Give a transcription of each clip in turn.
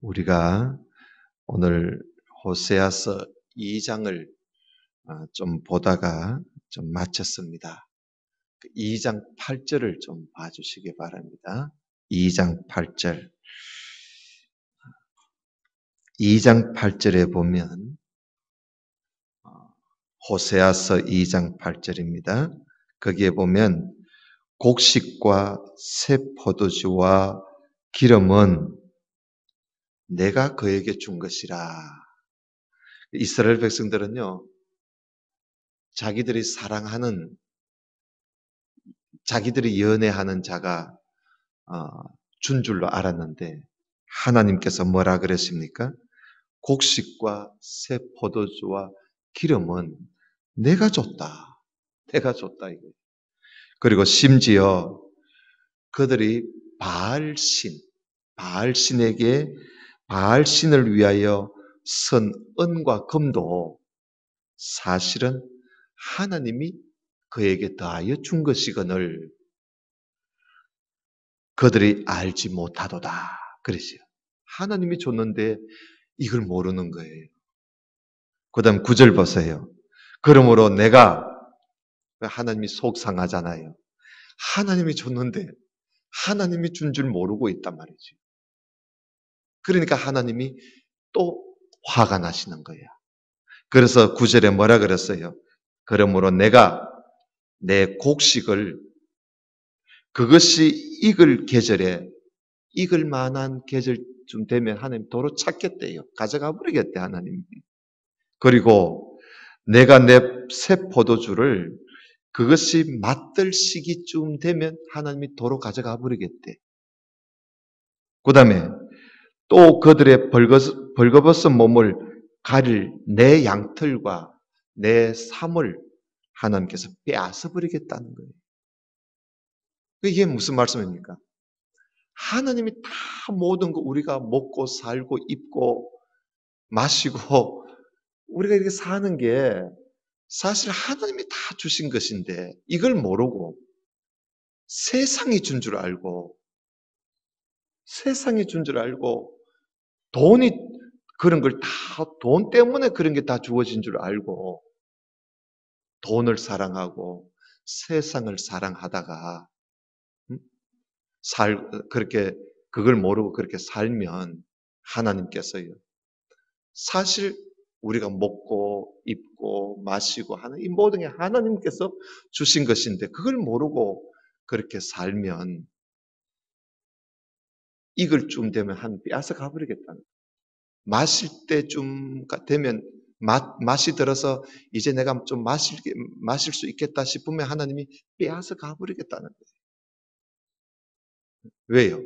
우리가 오늘 호세아서 2장을 좀 보다가 좀 마쳤습니다. 2장 8절을 좀 봐주시기 바랍니다. 2장 8절. 2장 8절에 보면 호세아서 2장 8절입니다. 거기에 보면 곡식과 새 포도주와 기름은 내가 그에게 준 것이라. 이스라엘 백성들은요, 자기들이 사랑하는, 자기들이 연애하는 자가 준 줄로 알았는데 하나님께서 뭐라 그랬습니까? 곡식과 새 포도주와 기름은 내가 줬다. 내가 줬다 이거. 그리고 심지어 그들이 바알신에게 바알신을 위하여 선 은과 금도 사실은 하나님이 그에게 더하여 준 것이거늘 그들이 알지 못하도다. 그러지요. 하나님이 줬는데 이걸 모르는 거예요. 그 다음 9절 보세요. 그러므로 내가, 하나님이 속상하잖아요. 하나님이 줬는데 하나님이 준 줄 모르고 있단 말이죠. 그러니까 하나님이 또 화가 나시는 거예요. 그래서 9절에 뭐라 그랬어요? 그러므로 내가 내 곡식을 그것이 익을 계절에 익을 만한 계절쯤 되면 하나님 도로 찾겠대요. 가져가 버리겠대 하나님이. 그리고 내가 내 새 포도주를 그것이 맛들 시기쯤 되면 하나님이 도로 가져가 버리겠대. 그 다음에 또 그들의 벌거벗은 몸을 가릴 내 양털과 내 삶을 하나님께서 빼앗아 버리겠다는 거예요. 이게 무슨 말씀입니까? 하나님이 다 모든 거 우리가 먹고 살고 입고 마시고 우리가 이렇게 사는 게 사실 하나님이 다 주신 것인데 이걸 모르고 세상이 준 줄 알고 돈이 그런 걸 다 돈 때문에 그런 게 다 주어진 줄 알고 돈을 사랑하고 세상을 사랑하다가 그렇게 그걸 모르고 그렇게 살면 하나님께서요. 사실 우리가 먹고 입고 마시고 하는 이 모든 게 하나님께서 주신 것인데 그걸 모르고 그렇게 살면 익을 쯤 되면 한 빼앗아 가버리겠다는. 마실 때쯤 되면 맛이 들어서 이제 내가 좀 마실 수 있겠다 싶으면 하나님이 빼앗아 가버리겠다는 거예요. 왜요?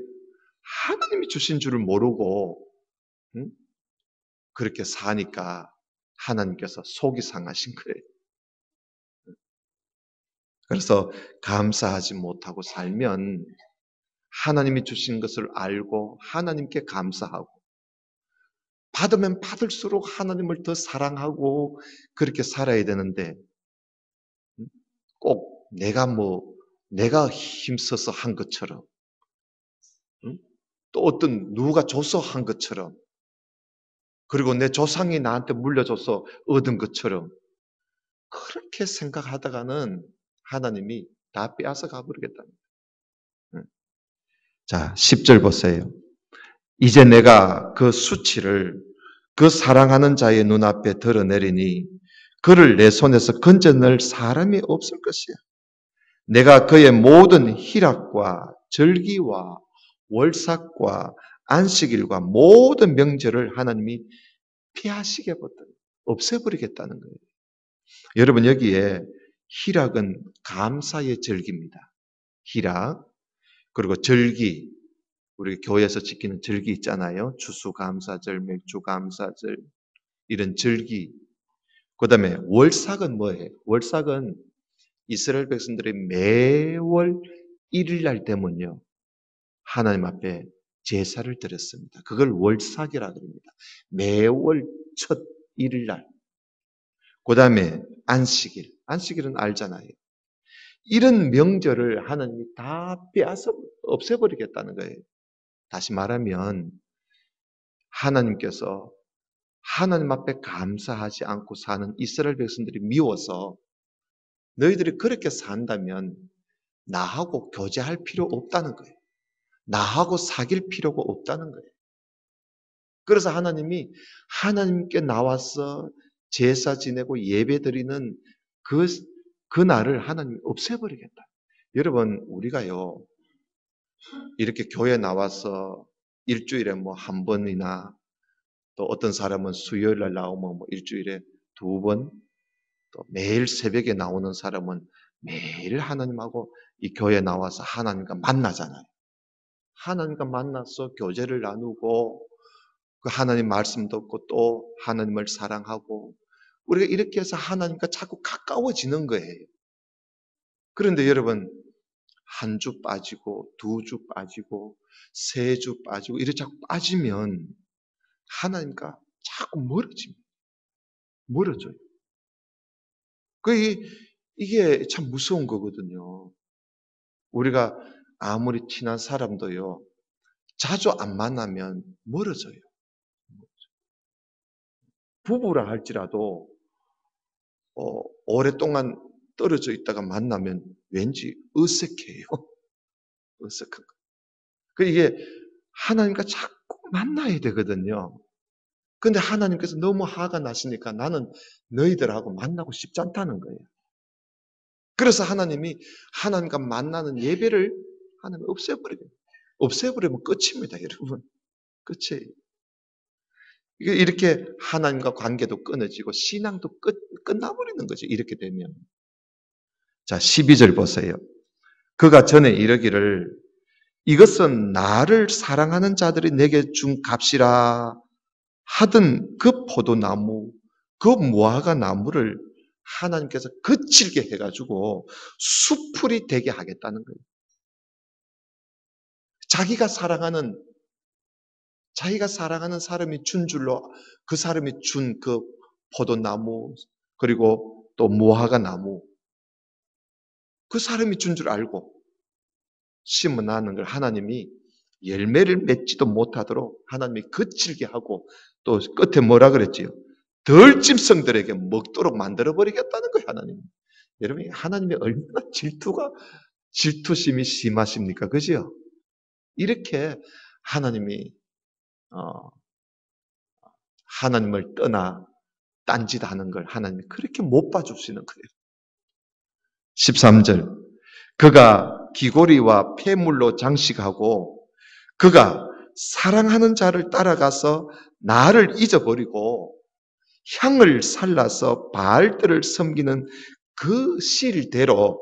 하나님이 주신 줄을 모르고 그렇게 사니까 하나님께서 속이 상하신 거예요. 그래서 감사하지 못하고 살면 하나님이 주신 것을 알고 하나님께 감사하고 받으면 받을수록 하나님을 더 사랑하고 그렇게 살아야 되는데 꼭 내가 힘써서 한 것처럼 또 어떤 누가 줘서 한 것처럼 그리고 내 조상이 나한테 물려줘서 얻은 것처럼 그렇게 생각하다가는 하나님이 다 빼앗아 가버리겠다는 거예요. 자, 10절 보세요. 이제 내가 그 수치를 그 사랑하는 자의 눈앞에 드러내리니 그를 내 손에서 건져낼 사람이 없을 것이야. 내가 그의 모든 희락과 절기와 월삭과 안식일과 모든 명절을 하나님이 없애버리겠다는 거예요. 여러분 여기에 희락은 감사의 절기입니다. 희락 그리고 절기 우리 교회에서 지키는 절기 있잖아요. 추수감사절, 맥주감사절 이런 절기. 그 다음에 월삭은 뭐예요? 월삭은 이스라엘 백성들이 매월 1일날 되면요 하나님 앞에 제사를 드렸습니다. 그걸 월삭이라고 합니다. 매월 첫 1일날. 그 다음에 안식일은 알잖아요. 이런 명절을 하나님이 다 빼앗아 없애버리겠다는 거예요. 다시 말하면 하나님께서 하나님 앞에 감사하지 않고 사는 이스라엘 백성들이 미워서 너희들이 그렇게 산다면 나하고 교제할 필요 없다는 거예요. 나하고 사귈 필요가 없다는 거예요. 그래서 하나님이 하나님께 나와서 제사 지내고 예배 드리는 그 날을 하나님이 없애버리겠다. 여러분, 우리가요, 이렇게 교회 나와서 일주일에 뭐 한 번이나 또 어떤 사람은 수요일 날 나오면 뭐 일주일에 두 번, 또 매일 새벽에 나오는 사람은 매일 하나님하고 이 교회에 나와서 하나님과 만나잖아요. 하나님과 만나서 교제를 나누고 그 하나님 말씀 듣고 또 하나님을 사랑하고 우리가 이렇게 해서 하나님과 자꾸 가까워지는 거예요. 그런데 여러분, 한 주 빠지고 두 주 빠지고 세 주 빠지고 이렇게 자꾸 빠지면 하나님과 자꾸 멀어져요. 이게 참 무서운 거거든요. 우리가 아무리 친한 사람도요, 자주 안 만나면 멀어져요. 부부라 할지라도 오랫동안 떨어져 있다가 만나면 왠지 어색해요. 어색한 거. 이게 하나님과 자꾸 만나야 되거든요. 근데 하나님께서 너무 화가 나시니까 나는 너희들하고 만나고 싶지 않다는 거예요. 그래서 하나님이 하나님과 만나는 예배를 하나님 없애버리면 끝입니다, 여러분. 끝이에요. 이렇게 하나님과 관계도 끊어지고 신앙도 끝나버리는 거죠. 이렇게 되면. 자, 12절 보세요. 그가 전에 이르기를 이것은 나를 사랑하는 자들이 내게 준 값이라 하던 그 포도나무, 그 무화과 나무를 하나님께서 거칠게 해가지고 수풀이 되게 하겠다는 거예요. 자기가 사랑하는 사람이 준 줄로 그 사람이 준 그 포도나무 그리고 또 무화과 나무 그 사람이 준 줄 알고 심어나는 걸 하나님이 열매를 맺지도 못하도록 하나님이 거칠게 하고 또 끝에 뭐라 그랬지요? 덜짐승들에게 먹도록 만들어버리겠다는 거예요, 하나님. 여러분, 하나님이 얼마나 질투심이 심하십니까? 그죠? 이렇게 하나님이, 하나님을 떠나 딴짓하는 걸 하나님이 그렇게 못 봐주시는 거예요. 13절. 그가 귀고리와 폐물로 장식하고 그가 사랑하는 자를 따라가서 나를 잊어버리고 향을 살라서 바알들을 섬기는 그 실대로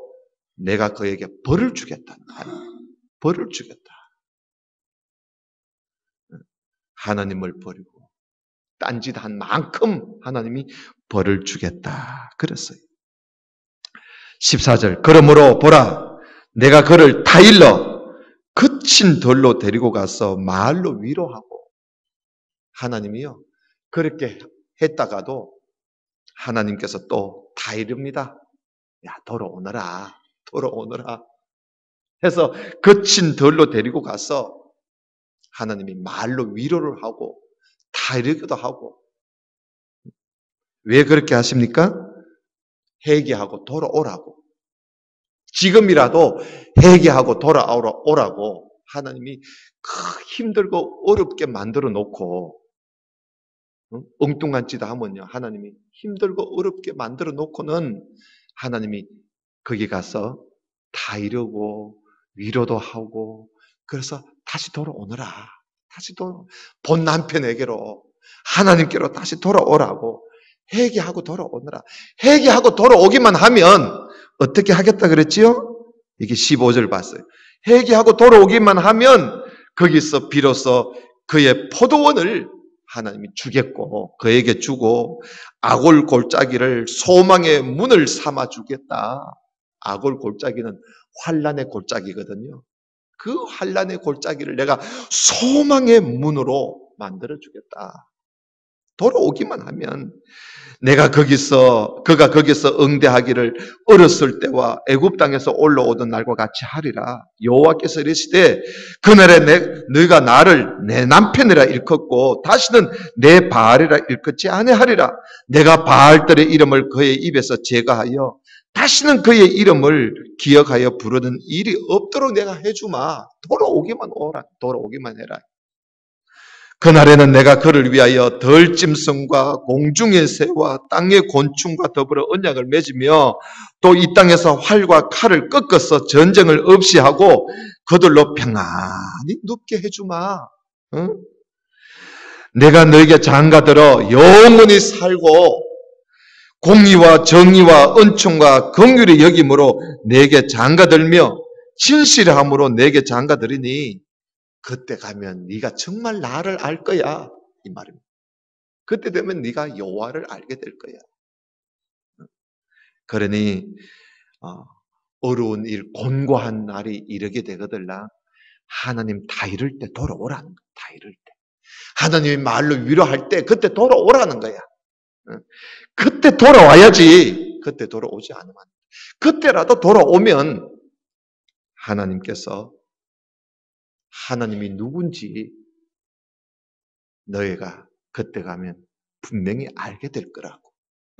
내가 그에게 벌을 주겠다. 벌을 주겠다. 하나님을 버리고 딴짓한 만큼 하나님이 벌을 주겠다. 그랬어요. 14절. 그러므로 보라, 내가 그를 다 일러 거친 돌로 데리고 가서 마을로 위로하고 하나님이요. 그렇게 했다가도 하나님께서 또 다 이릅니다. 야, 돌아오너라. 해서 거친 돌로 데리고 가서 하나님이 말로 위로를 하고 다 이르기도 하고 왜 그렇게 하십니까? 회개하고 돌아오라고. 지금이라도 회개하고 돌아오라고 하나님이 힘들고 어렵게 만들어 놓고 엉뚱한 짓 하면요. 하나님이 힘들고 어렵게 만들어 놓고는 하나님이 거기 가서 다 이루고 위로도 하고 그래서 다시 돌아오너라. 본 남편에게로 하나님께로 다시 돌아오라고 회개하고 돌아오너라. 회개하고 돌아오기만 하면 어떻게 하겠다 그랬지요? 이게 15절 봤어요. 회개하고 돌아오기만 하면 거기서 비로소 그의 포도원을 하나님이 주겠고 그에게 주고 아골 골짜기를 소망의 문을 삼아 주겠다. 아골 골짜기는 환란의 골짜기거든요. 그 환란의 골짜기를 내가 소망의 문으로 만들어 주겠다. 돌아오기만 하면 그가 거기서 응대하기를 어렸을 때와 애굽 땅에서 올라오던 날과 같이 하리라. 여호와께서 이르시되 그날에 너희가 나를 내 남편이라 일컫고 다시는 내 바알이라 일컫지 아니하리라. 내가 바알들의 이름을 그의 입에서 제거하여 다시는 그의 이름을 기억하여 부르는 일이 없도록 내가 해주마. 돌아오기만 오라. 돌아오기만 해라. 그날에는 내가 그를 위하여 덜짐승과 공중의 새와 땅의 곤충과 더불어 언약을 맺으며 또 이 땅에서 활과 칼을 꺾어서 전쟁을 없이 하고 그들로 평안히 눕게 해주마. 응? 내가 너에게 장가들어 영원히 살고 공의와 정의와 은총과 긍휼의 여김으로 내게 장가들며 진실함으로 내게 장가들이니 그때 가면 네가 정말 나를 알 거야. 이 말입니다. 그때 되면 네가 여호와를 알게 될 거야. 그러니 어려운 일, 곤고한 날이 이르게 되거들라 하나님 다 이룰 때 돌아오라는 거야. 다 이룰 때. 하나님이 말로 위로할 때 그때 돌아오라는 거야. 그때 돌아와야지. 그때 돌아오지 않으면 그때라도 돌아오면 하나님이 누군지 너희가 그때 가면 분명히 알게 될 거라고.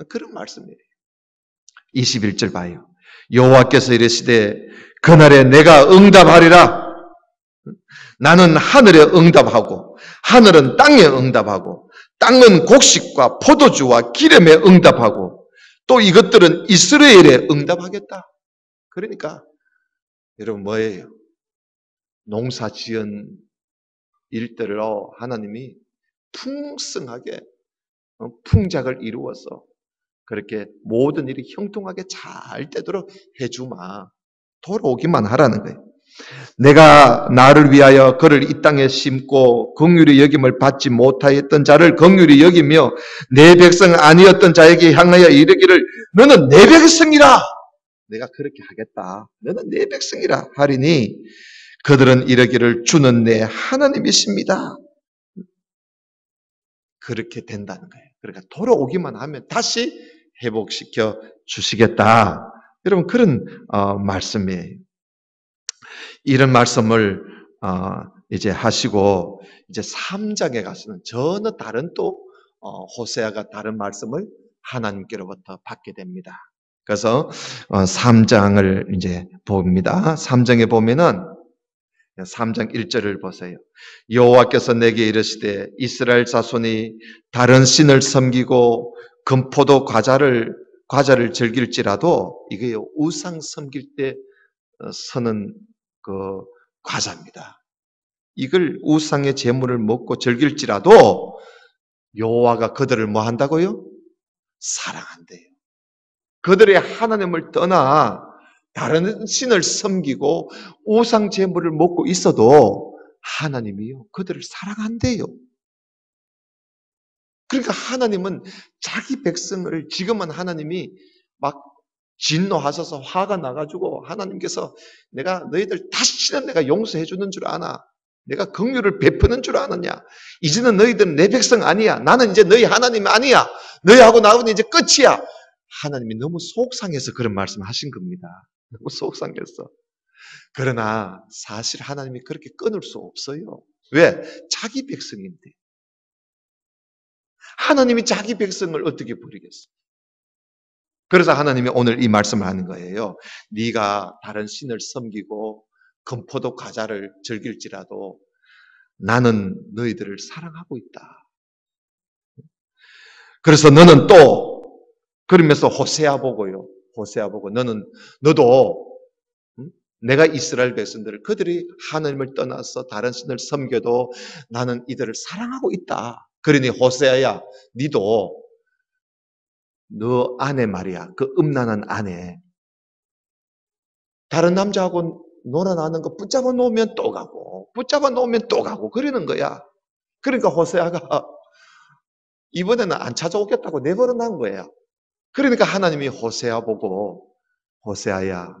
그런 말씀이에요. 21절 봐요. 여호와께서 이르시되 그날에 내가 응답하리라. 나는 하늘에 응답하고 하늘은 땅에 응답하고 땅은 곡식과 포도주와 기름에 응답하고 또 이것들은 이스라엘에 응답하겠다. 그러니까 여러분 뭐예요? 농사 지은 일들로 하나님이 풍성하게 풍작을 이루어서 그렇게 모든 일이 형통하게 잘 되도록 해주마. 돌아오기만 하라는 거예요. 내가 나를 위하여 그를 이 땅에 심고 긍휼히 여김을 받지 못하였던 자를 긍휼히 여기며 내 백성 아니었던 자에게 향하여 이르기를 너는 내 백성이라. 내가 그렇게 하겠다. 너는 내 백성이라 하리니 그들은 이르기를 주는 내 하나님이십니다. 그렇게 된다는 거예요. 그러니까 돌아오기만 하면 다시 회복시켜 주시겠다. 여러분 그런 말씀이에요. 이런 말씀을 이제 하시고 이제 3장에 가서는 전혀 다른 또 호세아가 다른 말씀을 하나님께로부터 받게 됩니다. 그래서 3장을 이제 봅니다. 3장에 보면은 3장 1절을 보세요. 여호와께서 내게 이르시되 이스라엘 자손이 다른 신을 섬기고 금포도 과자를 즐길지라도 이게 우상 섬길 때 서는 그 과자입니다. 이걸 우상의 제물을 먹고 즐길지라도 여호와가 그들을 뭐 한다고요? 사랑한대요. 그들의 하나님을 떠나 다른 신을 섬기고 우상 제물을 먹고 있어도 하나님이요 그들을 사랑한대요. 그러니까 하나님은 자기 백성을 지금은 하나님이 막 진노하셔서 화가 나가지고 하나님께서 내가 너희들 다시는 내가 용서해 주는 줄 아나? 내가 긍휼을 베푸는 줄 아느냐? 이제는 너희들은 내 백성 아니야. 나는 이제 너희 하나님 아니야. 너희하고 나하고는 이제 끝이야. 하나님이 너무 속상해서 그런 말씀 하신 겁니다. 너무 속상해서. 그러나 사실 하나님이 그렇게 끊을 수 없어요. 왜? 자기 백성인데. 하나님이 자기 백성을 어떻게 버리겠어? 그래서 하나님이 오늘 이 말씀을 하는 거예요. 네가 다른 신을 섬기고 금포도 과자를 즐길지라도 나는 너희들을 사랑하고 있다. 그래서 너는 또 그러면서 호세아 보고요. 호세아 보고 너도 내가 이스라엘 백성들을 그들이 하나님을 떠나서 다른 신을 섬겨도 나는 이들을 사랑하고 있다. 그러니 호세아야, 니도 너 아내 말이야. 그 음란한 아내. 다른 남자하고 놀아나는 거 붙잡아 놓으면 또 가고, 붙잡아 놓으면 또 가고, 그러는 거야. 그러니까 호세아가 이번에는 안 찾아오겠다고 내버려 난 거예요. 그러니까 하나님이 호세아 보고, 호세아야,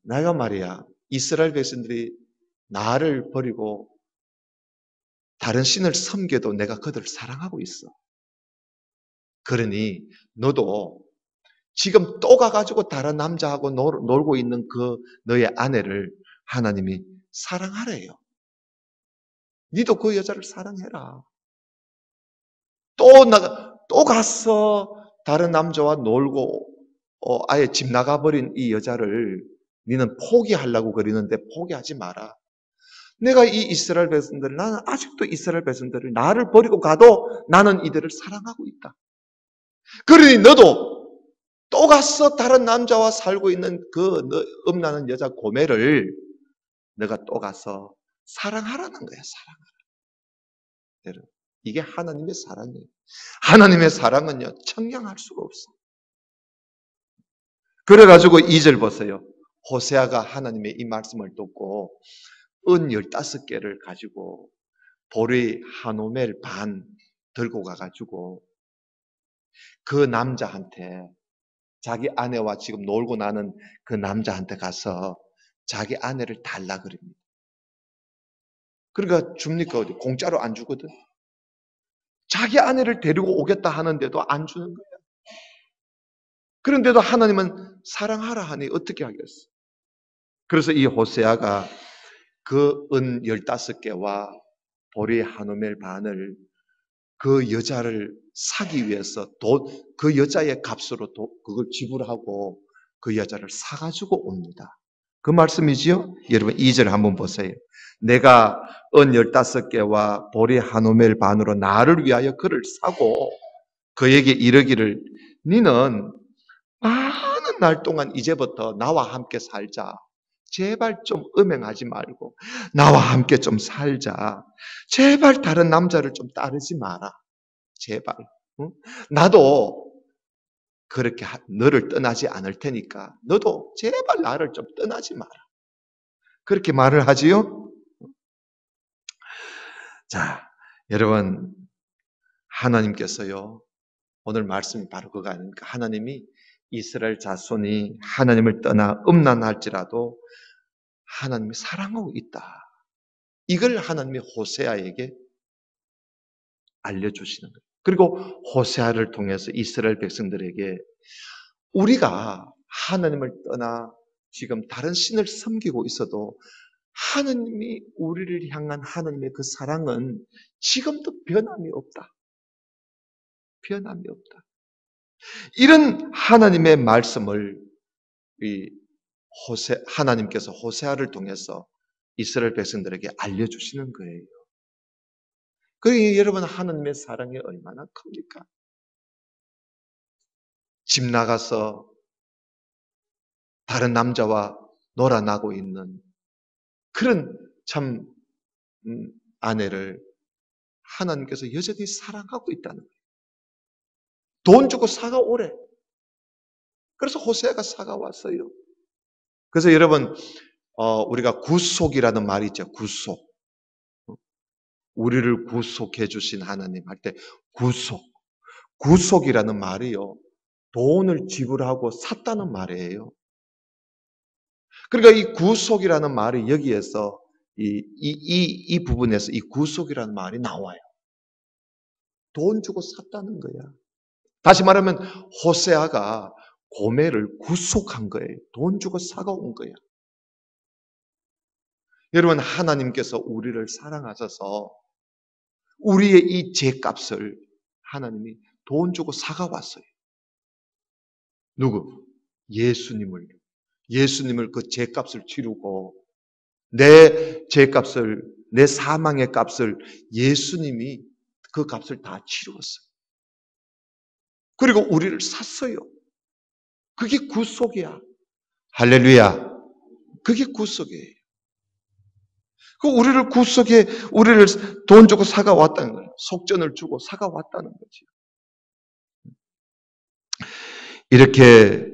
내가 말이야, 이스라엘 백성들이 나를 버리고 다른 신을 섬겨도 내가 그들을 사랑하고 있어. 그러니 너도 지금 또 가가지고 다른 남자하고 놀고 있는 그 너의 아내를 하나님이 사랑하래요. 니도 그 여자를 사랑해라. 또 갔어. 다른 남자와 놀고, 아예 집 나가버린 이 여자를 니는 포기하려고 그러는데 포기하지 마라. 내가 이 이스라엘 백성들을, 나는 아직도 이스라엘 백성들을 나를 버리고 가도 나는 이들을 사랑하고 있다. 그러니 너도 또 갔어. 다른 남자와 살고 있는 그 음란한 여자 고매를 너가 또 가서 사랑하라는 거야, 여러분. 이게 하나님의 사랑이에요. 하나님의 사랑은요, 청량할 수가 없어. 그래가지고 2절 보세요. 호세아가 하나님의 이 말씀을 듣고 은 15개를 가지고 보리 한 오멜 반 들고 가가지고 그 남자한테, 자기 아내와 지금 놀고 나는 그 남자한테 가서 자기 아내를 달라 그럽니다. 그러니까 줍니까? 어디? 공짜로 안 주거든. 자기 아내를 데리고 오겠다 하는데도 안 주는 거야. 그런데도 하나님은 사랑하라 하니 어떻게 하겠어? 그래서 이 호세아가 그 은 15개와 보리 한 오멜 반을 그 여자를 사기 위해서 그 여자의 값으로 그걸 지불하고 그 여자를 사가지고 옵니다. 그 말씀이지요? 여러분 2절 한번 보세요. 내가 은 15개와 보리 한 오멜 반으로 나를 위하여 그를 사고 그에게 이르기를 니는 많은 날 동안 이제부터 나와 함께 살자. 제발 좀 음행하지 말고 나와 함께 좀 살자. 제발 다른 남자를 좀 따르지 마라. 제발. 응? 나도 그렇게 너를 떠나지 않을 테니까 너도 제발 나를 좀 떠나지 마라. 그렇게 말을 하지요? 자, 여러분 하나님께서요. 오늘 말씀이 바로 그거 아닙니까? 하나님이 이스라엘 자손이 하나님을 떠나 음란할지라도 하나님이 사랑하고 있다. 이걸 하나님이 호세아에게 알려주시는 거예요. 그리고 호세아를 통해서 이스라엘 백성들에게 우리가 하나님을 떠나 지금 다른 신을 섬기고 있어도 하나님이 우리를 향한 하나님의 그 사랑은 지금도 변함이 없다. 변함이 없다. 이런 하나님의 말씀을 하나님께서 호세아를 통해서 이스라엘 백성들에게 알려주시는 거예요. 그러니 여러분 하나님의 사랑이 얼마나 큽니까? 집 나가서 다른 남자와 놀아나고 있는 그런 참 아내를 하나님께서 여전히 사랑하고 있다는 거예요. 돈 주고 사가오래. 그래서 호세아가 사가왔어요. 그래서 여러분 우리가 구속이라는 말이 있죠. 구속. 우리를 구속해 주신 하나님 할 때 구속. 구속이라는 말이요. 돈을 지불하고 샀다는 말이에요. 그러니까 이 구속이라는 말이 여기에서 이 부분에서 이 구속이라는 말이 나와요. 돈 주고 샀다는 거야. 다시 말하면 호세아가 고멜을 구속한 거예요. 돈 주고 사가온 거야. 여러분 하나님께서 우리를 사랑하셔서 우리의 이 죄값을 하나님이 돈 주고 사가왔어요. 누구? 예수님을 그 죄값을 치르고 내 죄값을, 내 사망의 값을 예수님이 그 값을 다 치루었어요. 그리고 우리를 샀어요. 그게 구속이야. 할렐루야. 그게 구속이에요. 그 우리를 돈 주고 사가왔다는 거예요. 속전을 주고 사가왔다는 거지. 이렇게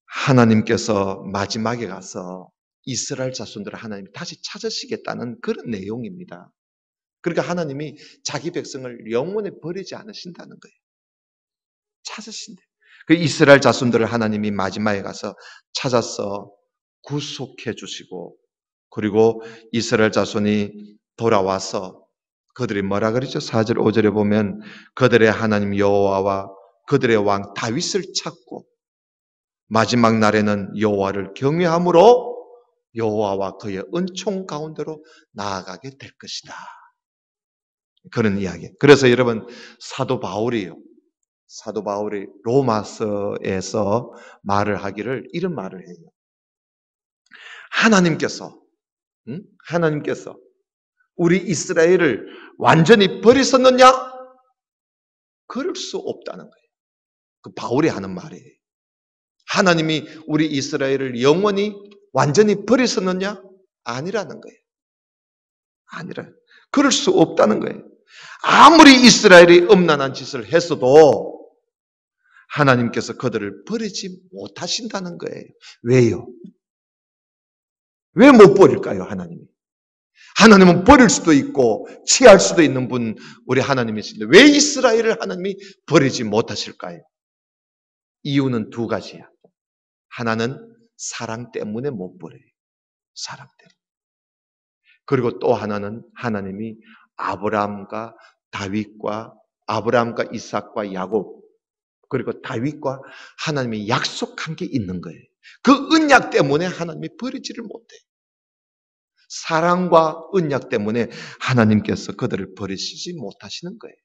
하나님께서 마지막에 가서 이스라엘 자손들을 하나님이 다시 찾으시겠다는 그런 내용입니다. 그러니까 하나님이 자기 백성을 영원히 버리지 않으신다는 거예요. 찾으신대. 그 이스라엘 자손들을 하나님이 마지막에 가서 찾아서 구속해 주시고 그리고 이스라엘 자손이 돌아와서 그들이 뭐라 그러죠? 4절 5절에 보면 그들의 하나님 여호와와 그들의 왕 다윗을 찾고 마지막 날에는 여호와를 경외함으로 여호와와 그의 은총 가운데로 나아가게 될 것이다. 그런 이야기. 그래서 여러분 사도 바울이 로마서에서 말을 하기를 이런 말을 해요. 하나님께서 우리 이스라엘을 완전히 버리셨느냐? 그럴 수 없다는 거예요. 그 바울이 하는 말이에요. 하나님이 우리 이스라엘을 영원히 완전히 버리셨느냐? 아니라는 거예요. 아니라. 그럴 수 없다는 거예요. 아무리 이스라엘이 음란한 짓을 했어도 하나님께서 그들을 버리지 못하신다는 거예요. 왜요? 왜 못 버릴까요, 하나님이? 하나님은 버릴 수도 있고 취할 수도 있는 분 우리 하나님이신데 왜 이스라엘을 하나님이 버리지 못하실까요? 이유는 두 가지야. 하나는 사랑 때문에 못 버려요. 사랑 때문에. 그리고 또 하나는 하나님이 아브라함과 이삭과 야곱 그리고 다윗과 하나님이 약속한 게 있는 거예요. 그 언약 때문에 하나님이 버리지를 못해요. 사랑과 언약 때문에 하나님께서 그들을 버리시지 못하시는 거예요.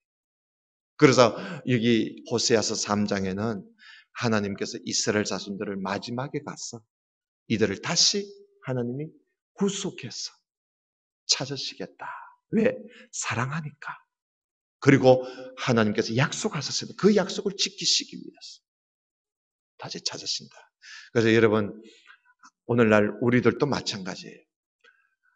그래서 여기 호세아서 3장에는 하나님께서 이스라엘 자손들을 마지막에 가서 이들을 다시 하나님이 구속해서 찾으시겠다. 왜? 사랑하니까. 그리고 하나님께서 약속하셨습니다. 그 약속을 지키시기 위해서 다시 찾으신다. 그래서 여러분 오늘날 우리들도 마찬가지예요.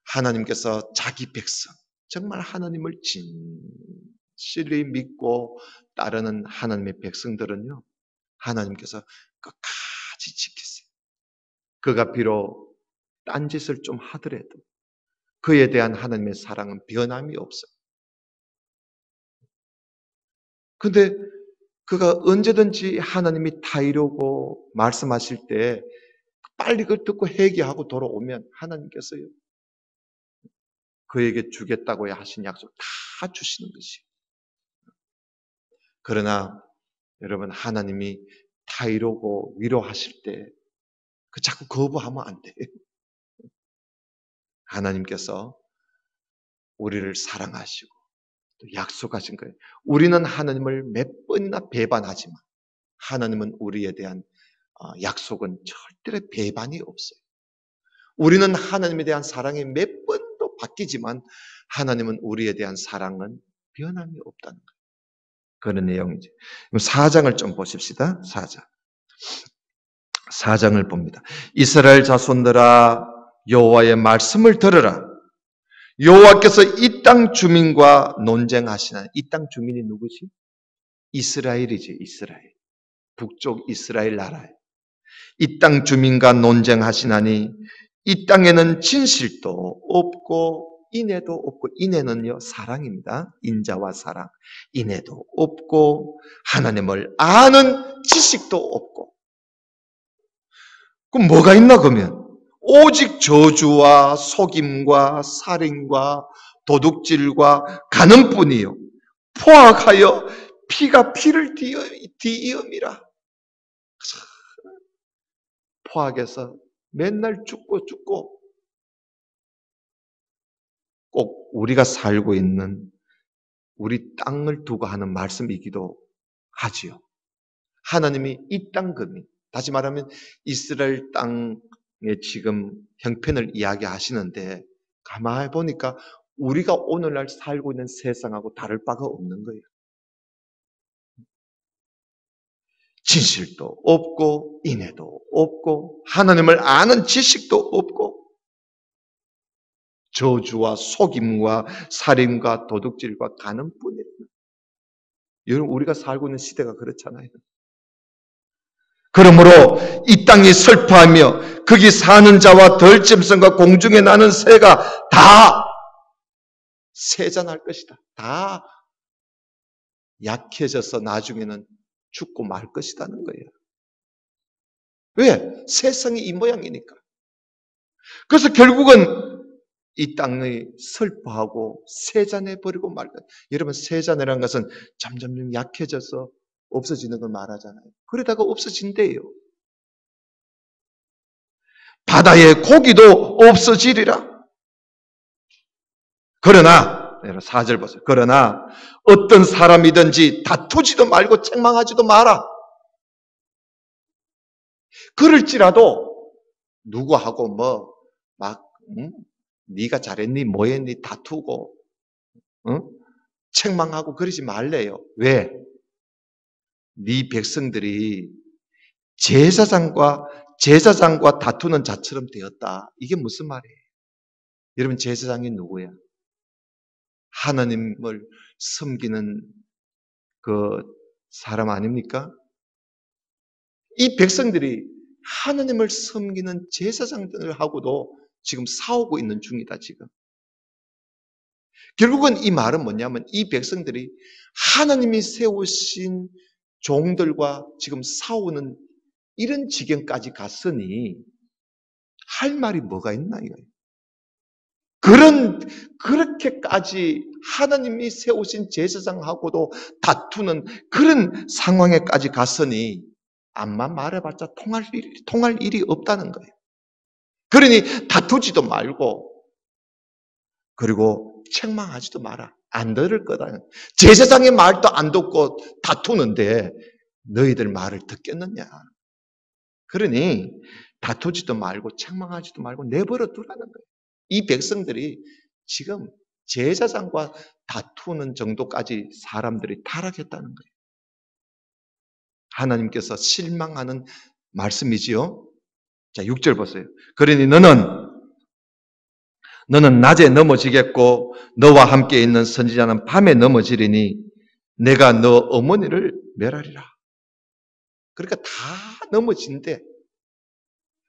하나님께서 자기 백성, 정말 하나님을 진실히 믿고 따르는 하나님의 백성들은요, 하나님께서 끝까지 지키세요. 그가 비록 딴짓을 좀 하더라도 그에 대한 하나님의 사랑은 변함이 없어요. 근데 그가 언제든지 하나님이 타이르고 말씀하실 때 빨리 그걸 듣고 회개하고 돌아오면 하나님께서요, 그에게 주겠다고 하신 약속 다 주시는 것이에요. 그러나 여러분 하나님이 타이르고 위로하실 때 그 자꾸 거부하면 안 돼요. 하나님께서 우리를 사랑하시고 또 약속하신 거예요. 우리는 하나님을 몇 번이나 배반하지만 하나님은 우리에 대한 약속은 절대로 배반이 없어요. 우리는 하나님에 대한 사랑이 몇 번도 바뀌지만 하나님은 우리에 대한 사랑은 변함이 없다는 거예요. 그런 내용이죠. 4장을 좀 보십시다. 4장을 봅니다. 이스라엘 자손들아 여호와의 말씀을 들으라. 여호와께서 이 땅 주민과 논쟁하시나. 이 땅 주민이 누구지? 이스라엘이지. 이스라엘. 북쪽 이스라엘 나라에. 이 땅 주민과 논쟁하시나니 이 땅에는 진실도 없고 인애도 없고, 인애는요 사랑입니다. 인자와 사랑. 인애도 없고 하나님을 아는 지식도 없고. 그럼 뭐가 있나 그러면? 오직 저주와 속임과 살인과 도둑질과 간음뿐이요. 포악하여 피가 피를 뒤이음이라. 포악해서 맨날 죽고 꼭 우리가 살고 있는 우리 땅을 두고 하는 말씀이기도 하지요. 하나님이 이 땅 금이, 다시 말하면 이스라엘 땅의 지금 형편을 이야기하시는데 가만히 보니까 우리가 오늘날 살고 있는 세상하고 다를 바가 없는 거예요. 진실도 없고 인애도 없고 하나님을 아는 지식도 없고 저주와 속임과 살인과 도둑질과 간음뿐이에요. 여러분 우리가 살고 있는 시대가 그렇잖아요. 그러므로 이 땅이 슬퍼하며 거기 사는 자와 덜짐승과 공중에 나는 새가 다 세잔할 것이다. 다 약해져서 나중에는 죽고 말 것이라는 거예요. 왜? 세상이 이 모양이니까. 그래서 결국은 이 땅의 슬퍼하고 세잔해 버리고 말다. 여러분 세잔이라는 것은 점점 약해져서 없어지는 걸 말하잖아요. 그러다가 없어진대요. 바다의 고기도 없어지리라. 그러나 4절 보세요. 그러나 어떤 사람이든지 다투지도 말고 책망하지도 마라. 그럴지라도 누구하고 막 네가 잘했니 뭐했니 다투고 책망하고 그러지 말래요. 왜? 네 백성들이 제사장과 다투는 자처럼 되었다. 이게 무슨 말이에요? 여러분 제사장이 누구야? 하나님을 섬기는 그 사람 아닙니까? 이 백성들이 하나님을 섬기는 제사장들하고도 지금 싸우고 있는 중이다, 지금. 결국은 이 말은 뭐냐면 이 백성들이 하나님이 세우신 종들과 지금 싸우는 이런 지경까지 갔으니 할 말이 뭐가 있나 이거예요. 그렇게까지 하나님이 세우신 제사장하고도 다투는 그런 상황에까지 갔으니 암만 말해봤자 통할 일이 없다는 거예요. 그러니 다투지도 말고 그리고 책망하지도 마라. 안 들을 거다. 제사장의 말도 안 듣고 다투는데 너희들 말을 듣겠느냐. 그러니 다투지도 말고 책망하지도 말고 내버려 두라는 거예요. 이 백성들이 지금 제사장과 다투는 정도까지 사람들이 타락했다는 거예요. 하나님께서 실망하는 말씀이지요. 자, 6절 보세요. 그러니 너는 낮에 넘어지겠고 너와 함께 있는 선지자는 밤에 넘어지리니 내가 너 어머니를 멸하리라. 그러니까 다 넘어진대.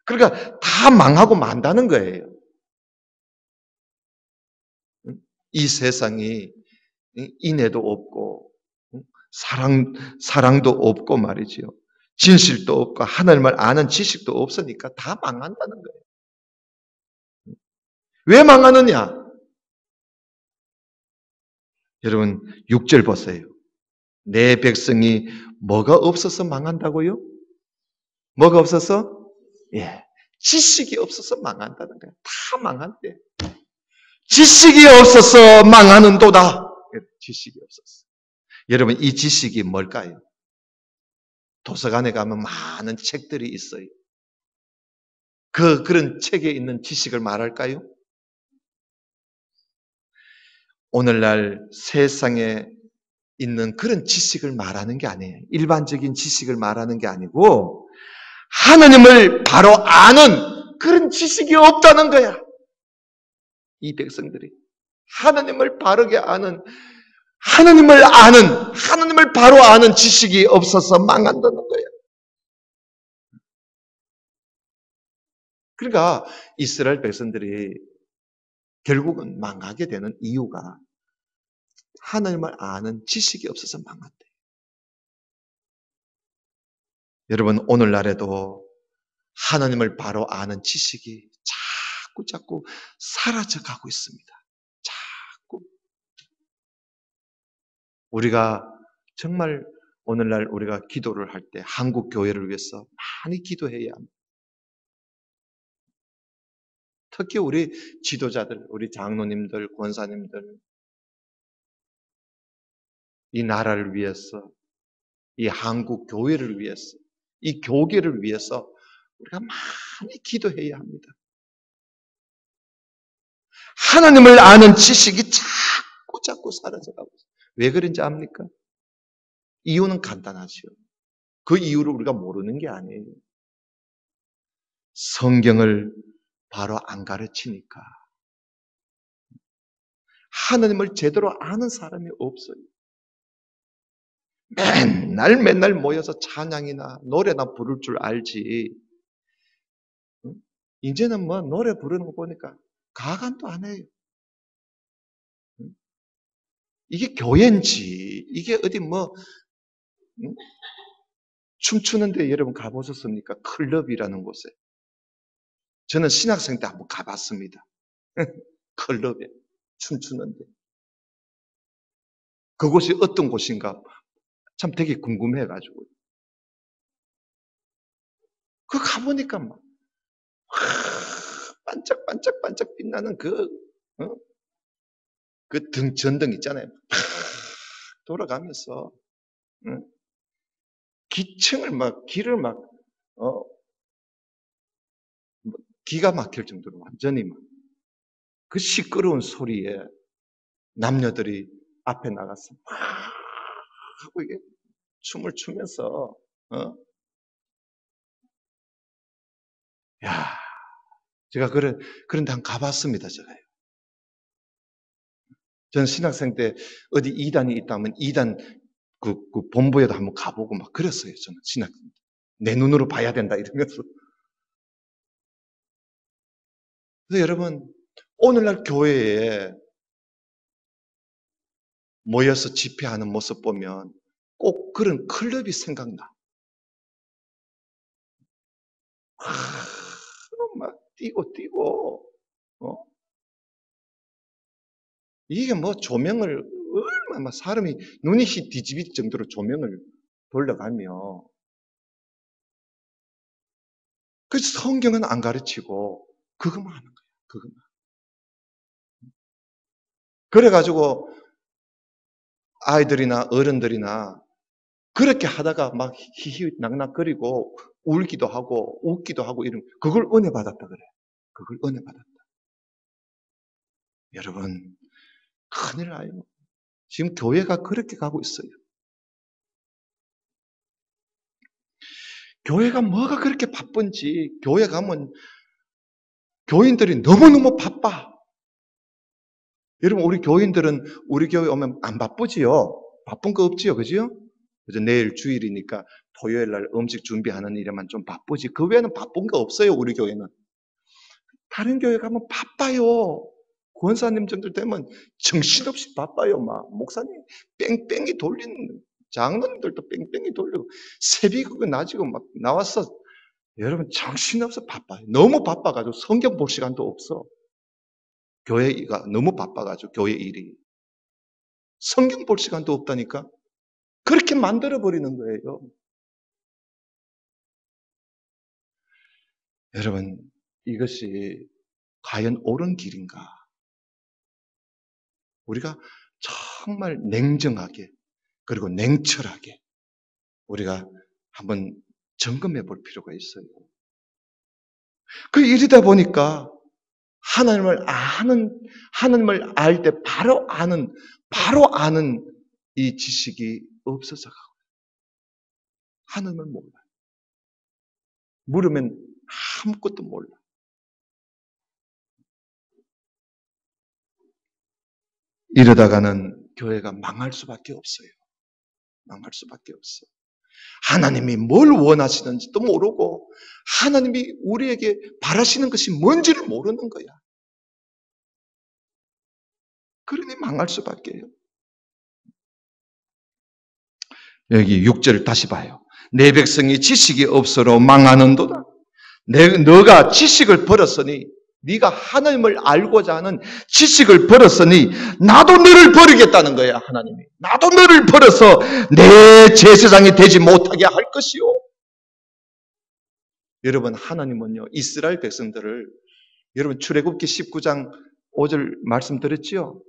그러니까 다 망하고 만다는 거예요. 이 세상이 인애도 없고 사랑도 없고 말이지요. 진실도 없고 하나님을 아는 지식도 없으니까 다 망한다는 거예요. 왜 망하느냐? 여러분 6절 보세요. 내 백성이 뭐가 없어서 망한다고요? 뭐가 없어서? 예, 지식이 없어서 망한다는 거예요. 다 망한대. 지식이 없어서 망하는도다. 지식이 없었어. 여러분 이 지식이 뭘까요? 도서관에 가면 많은 책들이 있어요. 그런 책에 있는 지식을 말할까요? 오늘날 세상에 있는 그런 지식을 말하는 게 아니에요. 일반적인 지식을 말하는 게 아니고 하나님을 바로 아는 그런 지식이 없다는 거야. 이 백성들이 하나님을 바르게 아는 하나님을 바로 아는 지식이 없어서 망한다는 거예요. 그러니까 이스라엘 백성들이 결국은 망하게 되는 이유가 하나님을 아는 지식이 없어서 망한대. 여러분 오늘날에도 하나님을 바로 아는 지식이 자꾸 사라져가고 있습니다. 자꾸. 우리가 정말 오늘날 우리가 기도를 할 때 한국 교회를 위해서 많이 기도해야 합니다. 특히 우리 지도자들, 우리 장로님들, 권사님들 이 나라를 위해서, 이 한국 교회를 위해서, 이 교계를 위해서 우리가 많이 기도해야 합니다. 하나님을 아는 지식이 자꾸 사라져가고 있어요. 왜 그런지 압니까? 이유는 간단하죠. 그 이유를 우리가 모르는 게 아니에요. 성경을 바로 안 가르치니까. 하나님을 제대로 아는 사람이 없어요. 맨날 모여서 찬양이나 노래나 부를 줄 알지. 이제는 노래 부르는 거 보니까 가관도 안 해요. 이게 교회인지, 이게 어디 춤추는데 여러분 가보셨습니까? 클럽이라는 곳에. 저는 신학생 때 한번 가봤습니다. 클럽에 춤추는데 그곳이 어떤 곳인가 참 되게 궁금해가지고 그 가보니까 막 반짝반짝반짝 빛나는 어? 전등 있잖아요. 돌아가면서 응? 길을 어, 기가 막힐 정도로 완전히 그 시끄러운 소리에 남녀들이 앞에 나가서 막 하고 이게 춤을 추면서 야, 제가 그런 데 한번 가봤습니다, 제가요. 저는 신학생 때 어디 이단이 있다면 이단 그 본부에도 한번 가보고 막 그랬어요, 저는 신학생 때. 내 눈으로 봐야 된다 이러면서. 그래서 여러분, 오늘날 교회에 모여서 집회하는 모습 보면 꼭 그런 클럽이 생각나. 막 뛰고, 어? 이게 뭐 조명을 얼마나 사람이 눈이 뒤집힐 정도로 조명을 돌려가며 그래서 성경은 안 가르치고 그것만 하는 거예요. 그것만. 그래가지고 아이들이나 어른들이나 그렇게 하다가 막 히히 낙낙거리고 울기도 하고 웃기도 하고 이런 그걸 은혜 받았다 그래. 그걸 은혜 받았다. 여러분 큰일 나요. 지금 교회가 그렇게 가고 있어요. 교회가 뭐가 그렇게 바쁜지 교회 가면 교인들이 너무너무 바빠. 여러분 우리 교인들은 우리 교회 오면 안 바쁘지요? 바쁜 거 없지요? 그지요? 그래서 내일 주일이니까 토요일 날 음식 준비하는 일에만 좀 바쁘지. 그 외에는 바쁜 거 없어요, 우리 교회는. 다른 교회 가면 바빠요. 권사님 정도 되면 정신없이 바빠요, 막. 목사님 뺑뺑이 돌리는, 장로님들도 뺑뺑이 돌리고, 새벽에 낮이고 막 나와서, 여러분 정신없어 바빠요. 너무 바빠가지고 성경 볼 시간도 없어. 교회가 너무 바빠가지고, 교회 일이. 성경 볼 시간도 없다니까? 그렇게 만들어버리는 거예요. 여러분, 이것이 과연 옳은 길인가? 우리가 정말 냉정하게 그리고 냉철하게 우리가 한번 점검해 볼 필요가 있어요. 그 일이다 보니까 하나님을 알 때 바로 아는 이 지식이 없어져 가고 하나님을 몰라. 물으면 아무것도 몰라. 이러다가는 교회가 망할 수밖에 없어요. 망할 수밖에 없어. 하나님이 뭘 원하시는지도 모르고 하나님이 우리에게 바라시는 것이 뭔지를 모르는 거야. 그러니 망할 수밖에요. 여기 6절 다시 봐요. 내 백성이 지식이 없어로 망하는도다. 너가 지식을 버렸으니 네가 하나님을 알고자 하는 지식을 버렸으니 나도 너를 버리겠다는 거야. 하나님이. 나도 너를 버려서 내 제사장이 되지 못하게 할 것이요. 여러분 하나님은요. 이스라엘 백성들을 여러분 출애굽기 19장 5절 말씀드렸지요.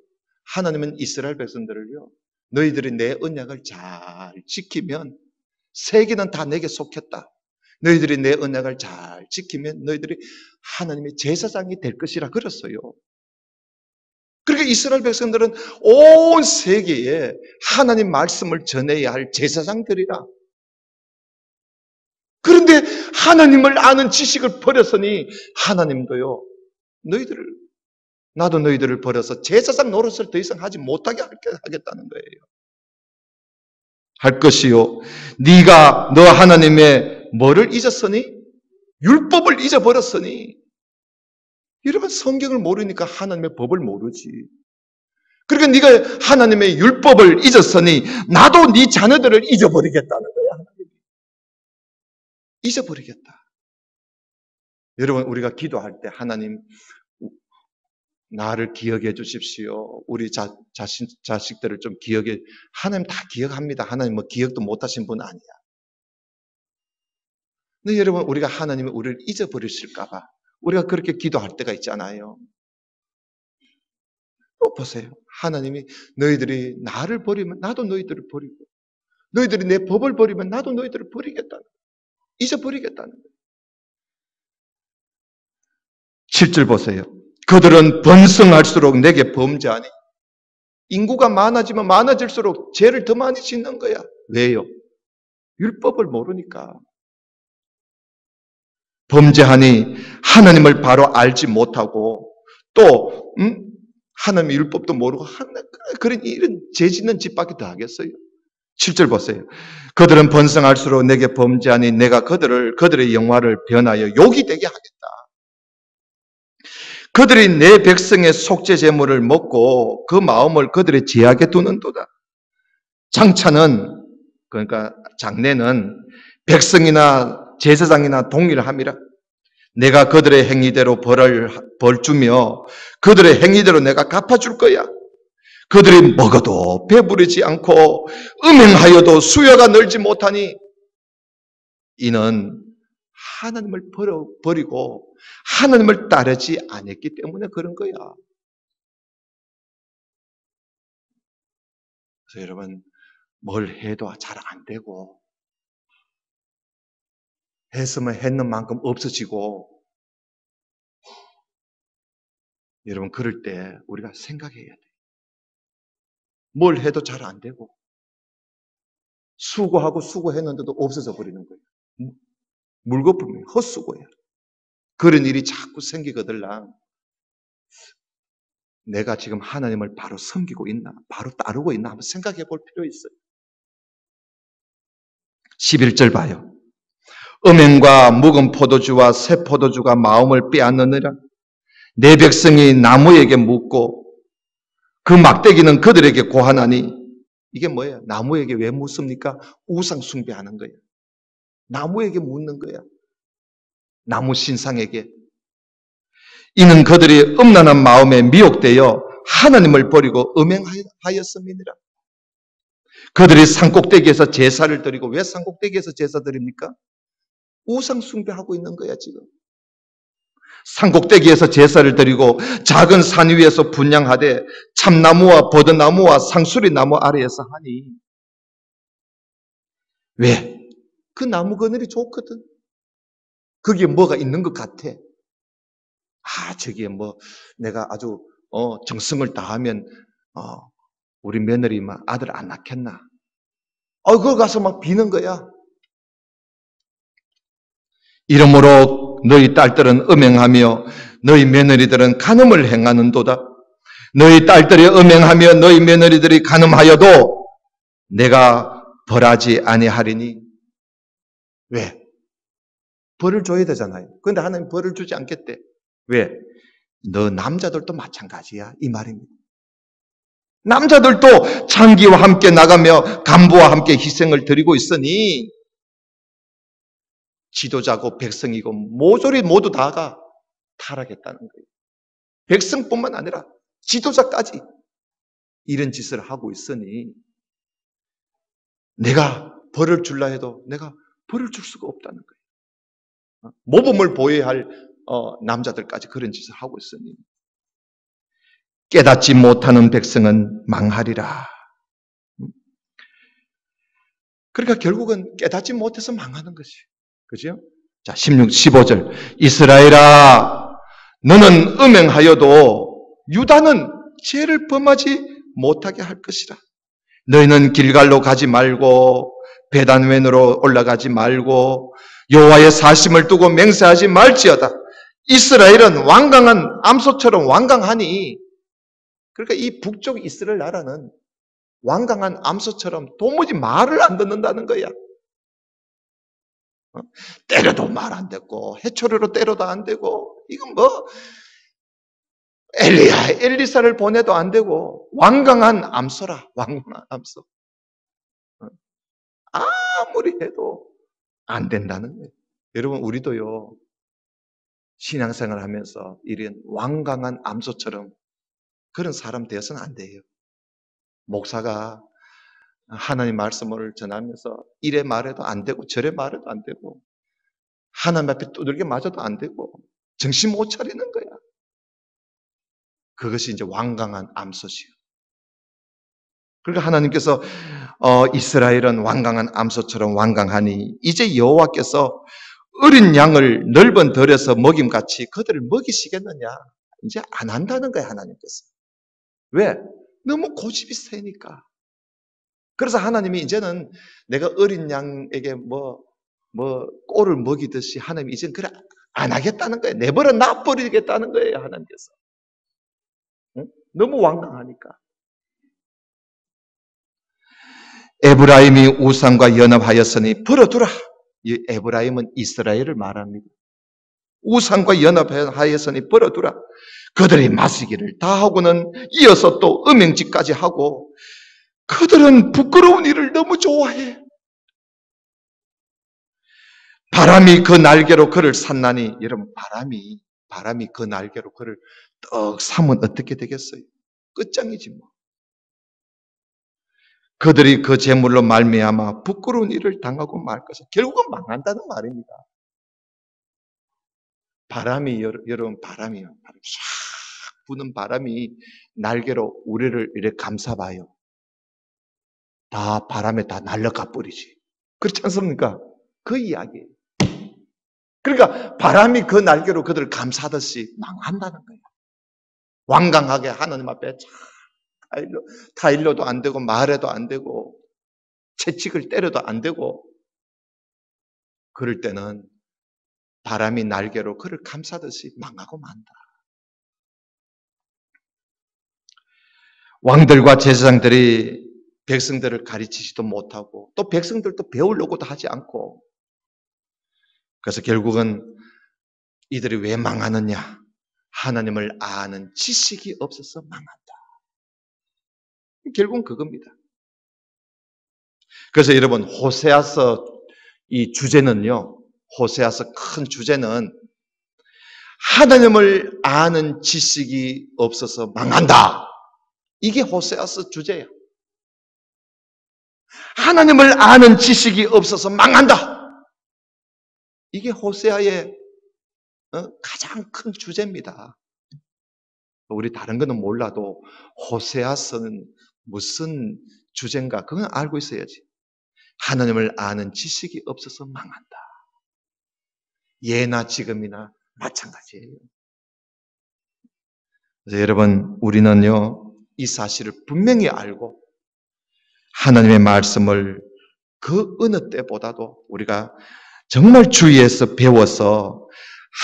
하나님은 이스라엘 백성들을요. 너희들이 내 언약을 잘 지키면 세계는 다 내게 속했다. 너희들이 내 언약을 잘 지키면 너희들이 하나님의 제사장이 될 것이라 그랬어요. 그러니까 이스라엘 백성들은 온 세계에 하나님 말씀을 전해야 할 제사장들이라. 그런데 하나님을 아는 지식을 버렸으니 하나님도요. 나도 너희들을 버려서 제사장 노릇을 더 이상 하지 못하게 하겠다는 거예요. 할 것이요. 네가 너 하나님의 뭐를 잊었으니? 율법을 잊어버렸으니. 여러분 성경을 모르니까 하나님의 법을 모르지. 그러니까 네가 하나님의 율법을 잊었으니 나도 네 자녀들을 잊어버리겠다는 거야. 하나님이. 잊어버리겠다. 여러분 우리가 기도할 때 하나님 나를 기억해 주십시오. 우리 자식들을 좀 기억해. 하나님 다 기억합니다. 하나님 뭐 기억도 못하신 분 아니야. 근데 여러분, 우리가 하나님이 우리를 잊어버리실까봐 우리가 그렇게 기도할 때가 있잖아요. 또 보세요. 하나님이 너희들이 나를 버리면 나도 너희들을 버리고, 너희들이 내 법을 버리면 나도 너희들을 버리겠다는 거예요. 잊어버리겠다는 거예요. 7절 보세요. 그들은 번성할수록 내게 범죄하니. 인구가 많아지면 많아질수록 죄를 더 많이 짓는 거야. 왜요? 율법을 모르니까. 범죄하니 하나님을 바로 알지 못하고 또 하나님의 율법도 모르고 그런 이런 죄 짓는 짓밖에 더 하겠어요. 7절 보세요. 그들은 번성할수록 내게 범죄하니 내가 그들의 영화를 변하여 욕이 되게 하겠다. 그들이 내 백성의 속죄 제물을 먹고 그 마음을 그들의 제약에 두는도다. 장차는, 그러니까 장래는 백성이나 제사장이나 동일함이라. 내가 그들의 행위대로 벌 주며 그들의 행위대로 내가 갚아줄 거야. 그들이 먹어도 배부르지 않고 음행하여도 수요가 늘지 못하니 이는 하나님을 버리고 하나님을 따르지 않았기 때문에 그런 거야. 그래서 여러분, 뭘 해도 잘 안 되고 했으면 했는 만큼 없어지고, 여러분 그럴 때 우리가 생각해야 돼. 뭘 해도 잘 안 되고 수고하고 수고했는데도 없어져 버리는 거예요. 물거품이 헛수고야. 그런 일이 자꾸 생기거들랑 내가 지금 하나님을 바로 섬기고 있나, 바로 따르고 있나 한번 생각해 볼 필요 있어요. 11절 봐요. 음행과 묵은 포도주와 새 포도주가 마음을 빼앗느니라. 내 백성이 나무에게 묻고 그 막대기는 그들에게 고하나니. 이게 뭐예요? 나무에게 왜 묻습니까? 우상 숭배하는 거예요. 나무에게 묻는 거야. 나무 신상에게. 이는 그들이 음란한 마음에 미혹되어 하나님을 버리고 음행하였음이니라. 그들이 산꼭대기에서 제사를 드리고, 왜 산꼭대기에서 제사 드립니까? 우상 숭배하고 있는 거야 지금. 산꼭대기에서 제사를 드리고 작은 산 위에서 분향하되 참나무와 버드나무와 상수리나무 아래에서 하니. 왜? 그 나무 그늘이 좋거든. 거기에 뭐가 있는 것 같아. 저기에 뭐 내가 아주 정성을 다하면 우리 며느리 막 아들 안 낳겠나. 그거 가서 막 비는 거야. 이러므로 너희 딸들은 음행하며 너희 며느리들은 간음을 행하는도다. 너희 딸들이 음행하며 너희 며느리들이 간음하여도 내가 벌하지 아니하리니. 왜? 벌을 줘야 되잖아요. 그런데 하나님 벌을 주지 않겠대. 왜? 너 남자들도 마찬가지야 이 말입니다. 남자들도 장기와 함께 나가며 간부와 함께 희생을 드리고 있으니 지도자고 백성이고 모조리 모두 다가 타락했다는 거예요. 백성뿐만 아니라 지도자까지 이런 짓을 하고 있으니 내가 벌을 줄라 해도 내가 벌을 줄 수가 없다는 거예요. 모범을 보여야 할 남자들까지 그런 짓을 하고 있으니 깨닫지 못하는 백성은 망하리라. 그러니까 결국은 깨닫지 못해서 망하는 것이. 그죠? 자, 16, 15절. 이스라엘아, 너는 음행하여도 유다는 죄를 범하지 못하게 할 것이라. 너희는 길갈로 가지 말고 베단웬으로 올라가지 말고 여호와의 사심을 두고 맹세하지 말지어다. 이스라엘은 완강한 암소처럼 완강하니. 그러니까 이 북쪽 이스라엘 나라는 완강한 암소처럼 도무지 말을 안 듣는다는 거야. 때려도 말 안 듣고 해초리로 때려도 안 되고, 이건 뭐 엘리사를 보내도 안 되고 완강한 암소라. 완강한 암소. 아무리 해도 안 된다는 거예요. 여러분, 우리도요 신앙생활 하면서 이런 완강한 암소처럼 그런 사람 되어서는 안 돼요. 목사가 하나님 말씀을 전하면서 이래 말해도 안 되고 저래 말해도 안 되고 하나님 앞에 두들겨 맞아도 안 되고 정신 못 차리는 거야. 그것이 이제 완강한 암소시요. 그러니까 하나님께서 이스라엘은 완강한 암소처럼 완강하니 이제 여호와께서 어린 양을 넓은 들에서 먹임같이 그들을 먹이시겠느냐? 이제 안 한다는 거예요, 하나님께서. 왜? 너무 고집이 세니까. 그래서 하나님이 이제는 내가 어린 양에게 꼴을 먹이듯이 하나님이 이제는 그래 안 하겠다는 거예요. 내버려 놔버리겠다는 거예요, 하나님께서. 응? 너무 완강하니까. 에브라임이 우상과 연합하였으니 버려두라. 이 에브라임은 이스라엘을 말합니다. 우상과 연합하였으니 버려두라. 그들이 마시기를 다 하고는 이어서 또 음행짓까지 하고 그들은 부끄러운 일을 너무 좋아해. 바람이 그 날개로 그를 샀나니 여러분 바람이 그 날개로 그를 떡 사면 어떻게 되겠어요? 끝장이지 뭐. 그들이 그 재물로 말미암아 부끄러운 일을 당하고 말 것을 결국은 망한다는 말입니다. 바람이 여러분 바람이요. 샥 부는 바람이 날개로 우리를 이렇게 감싸봐요. 다 바람에 다 날려가 버리지. 그렇지 않습니까? 그 이야기예요. 그러니까 바람이 그 날개로 그들을 감싸듯이 망한다는 거예요. 완강하게 하나님 앞에 타일로도 안 되고 말해도 안 되고 채찍을 때려도 안 되고 그럴 때는 바람이 날개로 그를 감싸듯이 망하고 만다. 왕들과 제사장들이 백성들을 가르치지도 못하고 또 백성들도 배우려고도 하지 않고 그래서 결국은 이들이 왜 망하느냐? 하나님을 아는 지식이 없어서 망한다. 결국은 그겁니다. 그래서 여러분 호세아서 이 주제는요. 호세아서 큰 주제는 하나님을 아는 지식이 없어서 망한다. 이게 호세아서 주제예요. 하나님을 아는 지식이 없어서 망한다. 이게 호세아의 가장 큰 주제입니다. 우리 다른 거는 몰라도 호세아서는 무슨 주제인가 그건 알고 있어야지. 하나님을 아는 지식이 없어서 망한다. 예나 지금이나 마찬가지예요. 그래서 여러분 우리는요 이 사실을 분명히 알고 하나님의 말씀을 그 어느 때보다도 우리가 정말 주위에서 배워서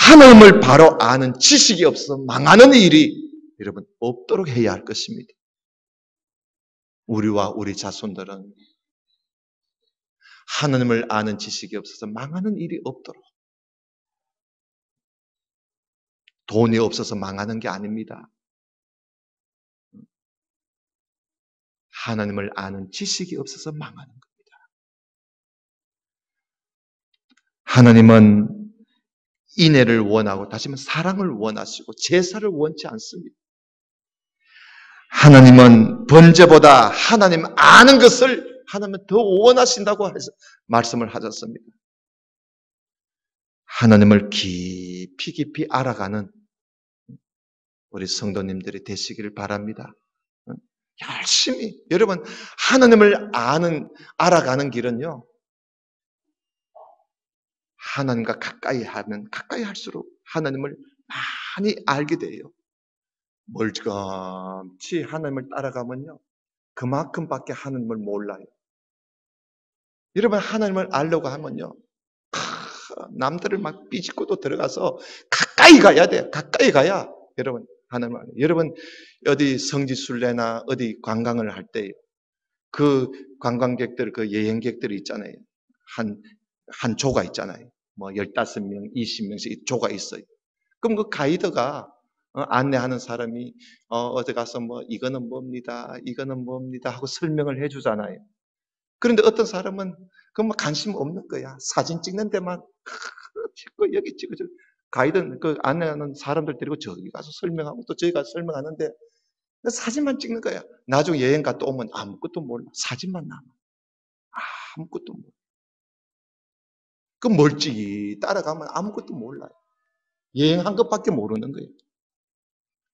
하나님을 바로 아는 지식이 없어서 망하는 일이 여러분 없도록 해야 할 것입니다. 우리와 우리 자손들은 하나님을 아는 지식이 없어서 망하는 일이 없도록. 돈이 없어서 망하는 게 아닙니다. 하나님을 아는 지식이 없어서 망하는 겁니다. 하나님은 인애를 원하고 다시 말하면 사랑을 원하시고 제사를 원치 않습니다. 하나님은 번제보다 하나님 아는 것을 하나님은 더 원하신다고 해서 말씀을 하셨습니다. 하나님을 깊이 깊이 알아가는 우리 성도님들이 되시기를 바랍니다. 열심히 여러분 하나님을 알아가는 길은요. 하나님과 가까이 하면 가까이 할수록 하나님을 많이 알게 돼요. 멀찌감치 하나님을 따라가면요. 그만큼밖에 하나님을 몰라요. 여러분 하나님을 알려고 하면요. 남들을 막 삐짓고도 들어가서 가까이 가야 돼요. 가까이 가야 여러분 하나님을 알아요. 여러분 어디 성지순례나 어디 관광을 할 때 그 관광객들 그 여행객들이 있잖아요. 한 조가 있잖아요. 뭐 15명, 20명씩 조가 있어요. 그럼 그 가이드가 안내하는 사람이 어디 가서 뭐 이거는 뭡니다. 이거는 뭡니다 하고 설명을 해주잖아요. 그런데 어떤 사람은 그 뭐 관심 없는 거야. 사진 찍는 데만 찍고 여기 찍고 가이드 그 안내하는 사람들 데리고 저기 가서 설명하고 또 저기 가서 설명하는데 사진만 찍는 거야. 나중에 여행 갔다 오면 아무것도 몰라. 사진만 남아. 아무것도 몰라. 그 멀찍이 따라가면 아무것도 몰라요. 여행한 것밖에 모르는 거예요.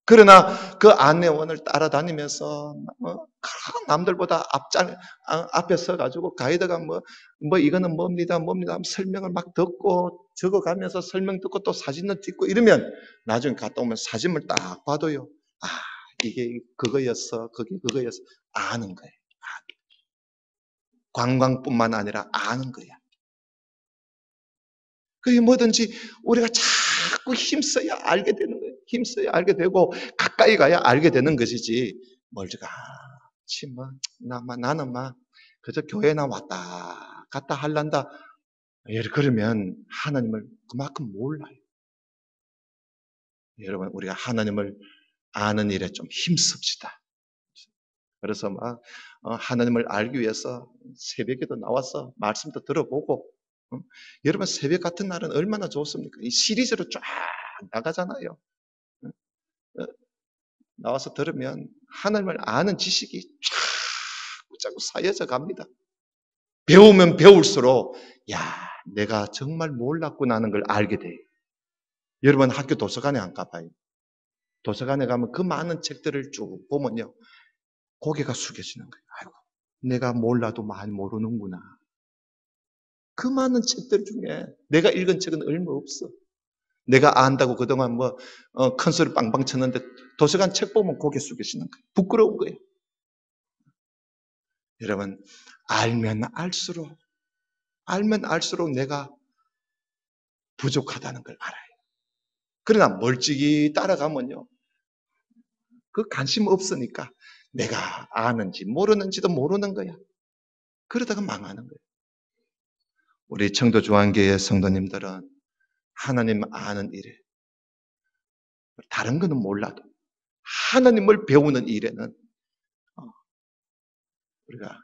그러나 그 안내원을 따라다니면서 남들보다 앞에 서가지고 가이드가 이거는 뭡니다 하면 설명을 막 듣고 적어가면서 설명 듣고 또 사진을 찍고 이러면 나중에 갔다 오면 사진을 딱 봐도요. 이게 그거였어. 그게 그거였어. 아는 거예요. 관광뿐만 아니라 아는 거야. 그게 뭐든지 우리가 자꾸 힘써야 알게 되는 거예요. 힘써야 알게 되고 가까이 가야 알게 되는 것이지. 멀지가 나는 그저 교회나 왔다 갔다 할란다. 그러면 하나님을 그만큼 몰라요. 여러분, 우리가 하나님을 아는 일에 좀 힘씁시다. 그래서 하나님을 알기 위해서 새벽에도 나와서 말씀도 들어보고, 여러분 새벽 같은 날은 얼마나 좋습니까? 이 시리즈로 쫙 나가잖아요. 나와서 들으면 하나님을 아는 지식이 자꾸 쌓여져 갑니다. 배우면 배울수록 내가 정말 몰랐구나 하는 걸 알게 돼요. 여러분 학교 도서관에 안 가봐요. 도서관에 가면 그 많은 책들을 쭉 보면요. 고개가 숙여지는 거예요. 아이고, 내가 몰라도 많이 모르는구나. 그 많은 책들 중에 내가 읽은 책은 얼마 없어. 내가 안다고 그동안 큰 소리 빵빵 쳤는데 도서관 책 보면 고개 숙여지는 거예요. 부끄러운 거예요. 여러분, 알면 알수록 내가 부족하다는 걸 알아요. 그러나 멀찍이 따라가면요. 그 관심 없으니까 내가 아는지 모르는지도 모르는 거야. 그러다가 망하는 거예요. 우리 청도중앙교회 성도님들은 하나님 아는 일에 다른 거는 몰라도 하나님을 배우는 일에는 우리가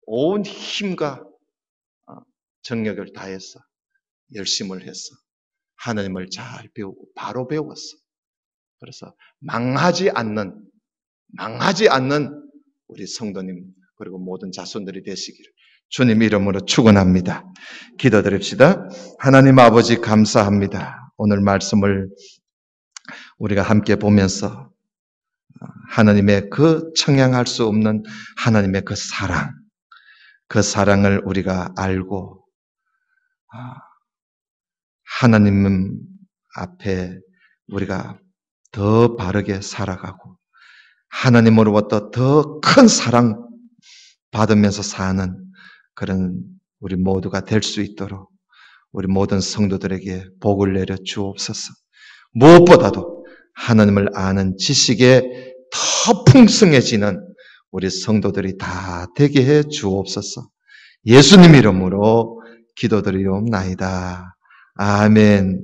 온 힘과 정력을 다해서 열심을 해서 하나님을 잘 배우고 바로 배웠어. 그래서 망하지 않는 우리 성도님 그리고 모든 자손들이 되시기를 주님 이름으로 축원합니다. 기도드립시다. 하나님 아버지 감사합니다. 오늘 말씀을 우리가 함께 보면서 하나님의 그 청량할 수 없는 하나님의 그 사랑을 우리가 알고 하나님 앞에 우리가 더 바르게 살아가고 하나님으로부터 더 큰 사랑 받으면서 사는 그런 우리 모두가 될 수 있도록 우리 모든 성도들에게 복을 내려 주옵소서. 무엇보다도 하나님을 아는 지식에 더 풍성해지는 우리 성도들이 다 되게 해 주옵소서. 예수님 이름으로 기도드리옵나이다. 아멘.